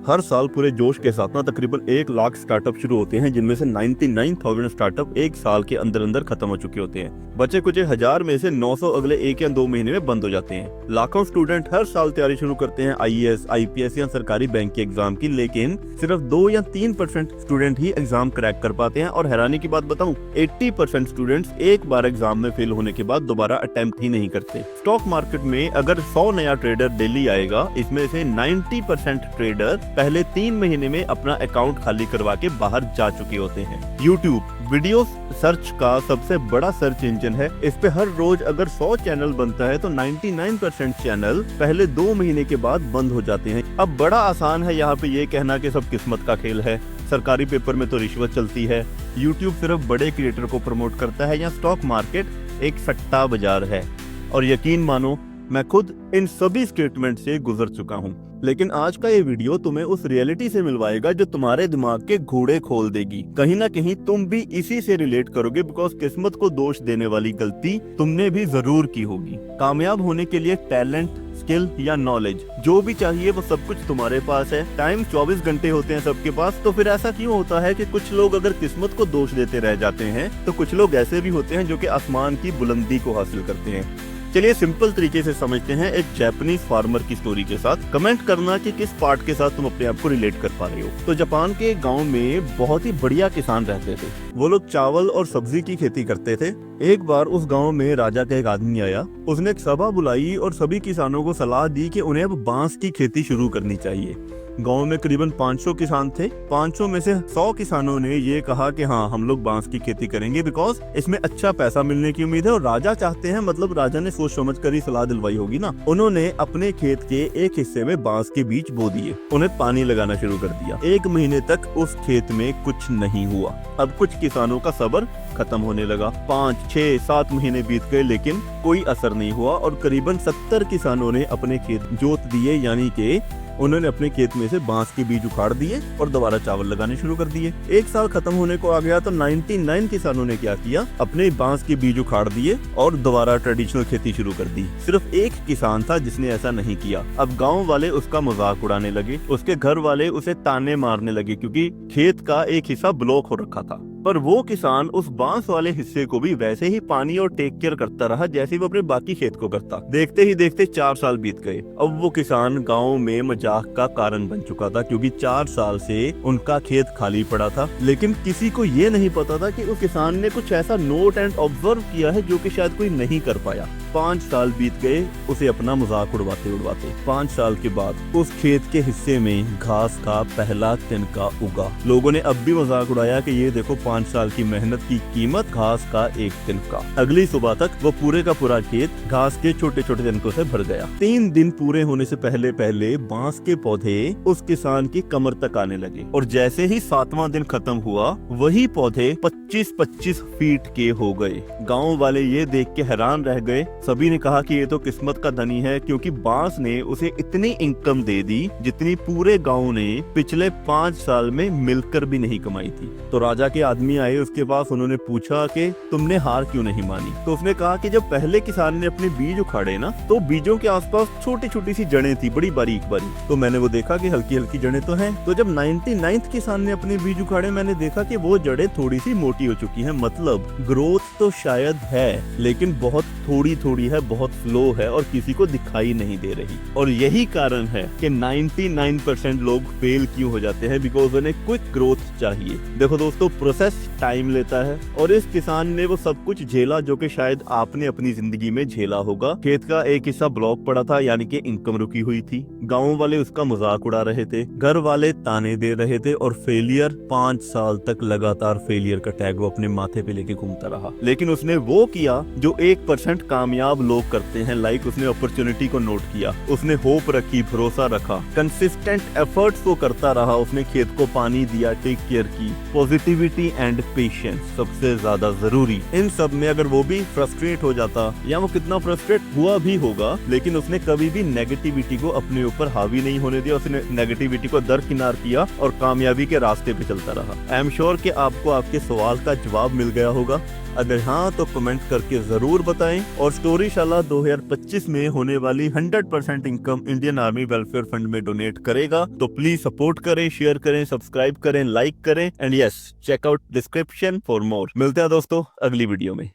हर साल पूरे जोश के साथ ना तकरीबन 1 लाख स्टार्टअप शुरू होते हैं, जिनमें से 99,000 स्टार्टअप एक साल के अंदर अंदर खत्म हो चुके होते हैं। बचे कुछ 1000 में से 900 अगले 1 या 2 महीने में बंद हो जाते हैं। लाखों स्टूडेंट हर साल तैयारी शुरू करते हैं IAS, IPS या सरकारी बैंक के एग्जाम की, लेकिन सिर्फ 2 या 3% स्टूडेंट ही एग्जाम क्रैक कर पाते हैं। और हैरानी की बात बताऊं, 80% स्टूडेंट्स एक बार एग्जाम में फेल होने के बाद दोबारा अटेम्प्ट ही नहीं करते। स्टॉक मार्केट में अगर 100 नया ट्रेडर डेली आएगा, इसमें से 90% ट्रेडर पहले 3 महीने में अपना अकाउंट खाली करवा के बाहर जा चुके होते हैं। YouTube वीडियो सर्च का सबसे बड़ा सर्च इंजन है। इस पे हर रोज अगर 100 चैनल बनता है तो 99% चैनल पहले 2 महीने के बाद बंद हो जाते हैं। अब बड़ा आसान है यहाँ पे ये कहना कि सब किस्मत का खेल है, सरकारी पेपर में तो रिश्वत चलती है, YouTube सिर्फ बड़े क्रिएटर को प्रमोट करता है, या स्टॉक मार्केट एक सट्टा बाजार है। और यकीन मानो, मैं खुद इन सभी स्टेटमेंट से गुजर चुका हूँ। लेकिन आज का ये वीडियो तुम्हें उस रियलिटी से मिलवाएगा जो तुम्हारे दिमाग के घोड़े खोल देगी। कहीं ना कहीं तुम भी इसी से रिलेट करोगे, बिकॉज किस्मत को दोष देने वाली गलती तुमने भी जरूर की होगी। कामयाब होने के लिए टैलेंट, स्किल या नॉलेज जो भी चाहिए वो सब कुछ तुम्हारे पास है। टाइम 24 घंटे होते हैं सबके पास, तो फिर ऐसा क्यों होता है कि कुछ लोग अगर किस्मत को दोष देते रह जाते हैं तो कुछ लोग ऐसे भी होते हैं जो कि आसमान की बुलंदी को हासिल करते हैं। चलिए सिंपल तरीके से समझते हैं एक जापानीज फार्मर की स्टोरी के साथ। कमेंट करना कि किस पार्ट के साथ तुम अपने आप को रिलेट कर पा रहे हो। तो जापान के एक गांव में बहुत ही बढ़िया किसान रहते थे। वो लोग चावल और सब्जी की खेती करते थे। एक बार उस गांव में राजा का एक आदमी आया। उसने एक सभा बुलाई और सभी किसानों को सलाह दी कि उन्हें अब बांस की खेती शुरू करनी चाहिए। गांव में करीबन 500 किसान थे। 500 में से 100 किसानों ने ये कहा कि हाँ, हम लोग बांस की खेती करेंगे, बिकॉज इसमें अच्छा पैसा मिलने की उम्मीद है और राजा चाहते हैं, मतलब राजा ने सोच समझ कर ही सलाह दिलवाई होगी ना। उन्होंने अपने खेत के एक हिस्से में बांस के बीज बो दिए, उन्हें पानी लगाना शुरू कर दिया। 1 महीने तक उस खेत में कुछ नहीं हुआ। अब कुछ किसानों का सब्र खत्म होने लगा। 5, 6, 7 महीने बीत गए, लेकिन कोई असर नहीं हुआ और करीबन 70 किसानों ने अपने खेत जोत दिए, यानी कि उन्होंने अपने खेत में से बांस के बीज उखाड़ दिए और दोबारा चावल लगाने शुरू कर दिए। 1 साल खत्म होने को आ गया तो 99 किसानों ने क्या किया, अपने बांस के बीज उखाड़ दिए और दोबारा ट्रेडिशनल खेती शुरू कर दी। सिर्फ एक किसान था जिसने ऐसा नहीं किया। अब गांव वाले उसका मजाक उड़ाने लगे, उसके घर वाले उसे ताने मारने लगे क्योंकि खेत का एक हिस्सा ब्लॉक हो रखा था। पर वो किसान उस बांस वाले हिस्से को भी वैसे ही पानी और टेक केयर करता रहा जैसे वो अपने बाकी खेत को करता। देखते ही देखते 4 साल बीत गए। अब वो किसान गांव में मजाक का कारण बन चुका था, क्योंकि 4 साल से उनका खेत खाली पड़ा था। लेकिन किसी को ये नहीं पता था कि उस किसान ने कुछ ऐसा नोट एंड ऑब्जर्व किया है जो कि शायद कोई नहीं कर पाया। 5 साल बीत गए उसे अपना मजाक उड़वाते उड़वाते। 5 साल के बाद उस खेत के हिस्से में घास का पहला तिनका उगा। लोगों ने अब भी मजाक उड़ाया कि ये देखो 5 साल की मेहनत की कीमत, घास का एक तिनका। अगली सुबह तक वो पूरे का पूरा खेत घास के छोटे छोटे तिनकों से भर गया। 3 दिन पूरे होने से पहले पहले बांस के पौधे उस किसान की कमर तक आने लगे और जैसे ही 7वां दिन खत्म हुआ, वही पौधे 25-25 फीट के हो गए। गाँव वाले ये देख के हैरान रह गए। सभी ने कहा कि ये तो किस्मत का धनी है, क्योंकि बांस ने उसे इतनी इनकम दे दी जितनी पूरे गांव ने पिछले 5 साल में मिलकर भी नहीं कमाई थी। तो राजा के आदमी आए उसके पास, उन्होंने पूछा कि तुमने हार क्यों नहीं मानी। तो उसने कहा कि जब पहले किसान ने अपने बीज उखाड़े ना, तो बीजों के आसपास छोटी छोटी सी जड़ें थी, बड़ी बारीक बारीक। तो मैंने वो देखा कि हल्की हल्की जड़ें तो हैं। तो जब 99th किसान ने अपने बीज उखाड़े, मैंने देखा कि वो जड़ें थोड़ी सी मोटी हो चुकी हैं। मतलब ग्रोथ तो शायद है, लेकिन बहुत थोड़ी थोड़ी है, बहुत स्लो है और किसी को दिखाई नहीं दे रही। और यही कारण है कि 99% लोग फेल क्यों हो जाते हैं, बिकॉज उन्हें क्विक ग्रोथ चाहिए। देखो दोस्तों, प्रोसेस टाइम लेता है और इस किसान ने वो सब कुछ झेला जो कि शायद आपने अपनी जिंदगी में झेला होगा। खेत का एक हिस्सा ब्लॉक पड़ा था, यानी कि इनकम रुकी हुई थी। गाँव वाले उसका मजाक उड़ा रहे थे, घर वाले ताने दे रहे थे और फेलियर 5 साल तक लगातार फेलियर का टैग वो अपने माथे पे लेके घूमता रहा। लेकिन उसने वो किया जो 1% कामयाब लोग करते हैं। लाइक उसने अपॉर्चुनिटी को नोट किया, उसने होप रखी, भरोसा रखा, कंसिस्टेंट एफर्ट्स वो करता रहा, उसने खेत को पानी दिया, टेक केयर की, पॉजिटिविटी एंड पेशेंस सबसे ज्यादा जरूरी। इन सब में अगर वो भी फ्रस्ट्रेट हो जाता, या वो कितना फ्रस्ट्रेट हुआ भी होगा, लेकिन उसने कभी भी नेगेटिविटी को अपने ऊपर हावी नहीं होने दिया। उसने नेगेटिविटी को दरकिनार किया और कामयाबी के रास्ते पे चलता रहा। आई एम श्योर कि आपको आपके सवाल का जवाब मिल गया होगा। अगर हाँ तो कमेंट करके जरूर बताएं और चोरीशाला 2025 में होने वाली 100% income Indian army welfare fund में डोनेट करेगा। तो प्लीज सपोर्ट करें, शेयर करें, सब्सक्राइब करें, लाइक करें and yes, check out description for more. मिलते हैं दोस्तों अगली वीडियो में।